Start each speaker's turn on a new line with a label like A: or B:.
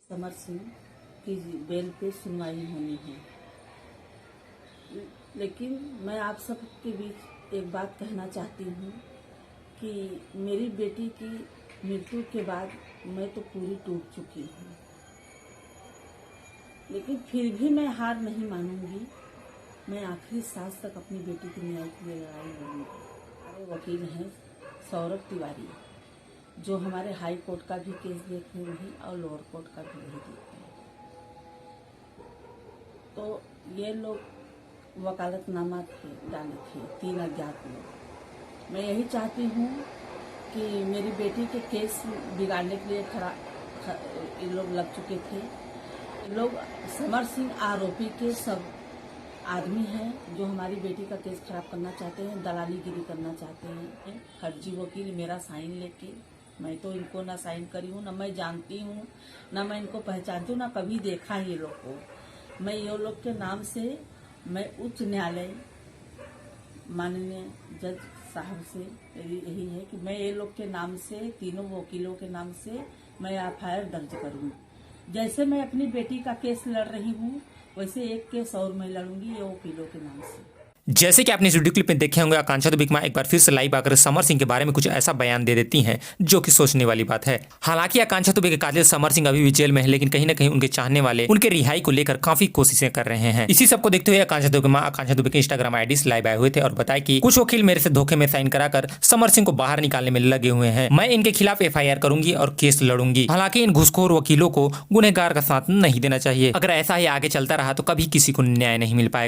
A: समर सिंह की बेल पे सुनवाई होनी है। लेकिन मैं आप सबके बीच एक बात कहना चाहती हूँ कि मेरी बेटी की मृत्यु के बाद मैं तो पूरी टूट चुकी हूँ, लेकिन फिर भी मैं हार नहीं मानूंगी। मैं आखिरी सांस तक अपनी बेटी की न्याय के लिए लड़ाई लड़ूंगी। हमारे वकील हैं सौरभ तिवारी, जो हमारे हाई कोर्ट का भी केस देख रहे हैं और लोअर कोर्ट का भी वही देख रहे हैं। तो ये लोग वकालतनामा डाले थे 3 अज्ञात लोग। मैं यही चाहती हूँ कि मेरी बेटी के केस बिगाड़ने के लिए ये लोग लग चुके थे। लोग समर सिंह आरोपी के सब आदमी हैं जो हमारी बेटी का केस खराब करना चाहते हैं, दलालीगिरी करना चाहते हैं। फर्जी वकील मेरा साइन लेके, मैं तो इनको ना साइन करी हूँ, ना मैं जानती हूँ, ना मैं इनको पहचानती हूँ, ना कभी देखा ये लोग को। मैं ये लोग के नाम से मैं उच्च न्यायालय माननीय जज साहब से यही है कि मैं ये लोग के नाम से, तीनों वकीलों के नाम से मैं एफआईआर दर्ज करूँ। जैसे मैं अपनी बेटी का केस लड़ रही हूँ, वैसे एक केस और मैं लड़ूंगी ये वकीलों के नाम से।
B: जैसे कि आपने इस वीडियो क्लिप में देखे होंगे, आकांक्षा दुबे एक बार फिर से लाइव आकर समर सिंह के बारे में कुछ ऐसा बयान दे देती हैं जो कि सोचने वाली बात है। हालांकि आकांक्षा दुबे के कातिल समर सिंह अभी भी जेल में है, लेकिन कहीं ना कहीं उनके चाहने वाले उनके रिहाई को लेकर काफी कोशिशें कर रहे हैं। इसी सबको देखते हुए आकांक्षा दुबे के इंस्टाग्राम आईडी से लाइव आए हुए थे और बताया कि कुछ वकील मेरे से धोखे में साइन कराकर समर सिंह को बाहर निकालने में लगे हुए हैं। मैं इनके खिलाफ एफआईआर करूंगी और केस लड़ूंगी। हालांकि इन घूसखोर वकीलों को गुनहगार का साथ नहीं देना चाहिए। अगर ऐसा ही आगे चलता रहा तो कभी किसी को न्याय नहीं मिल पाएगा।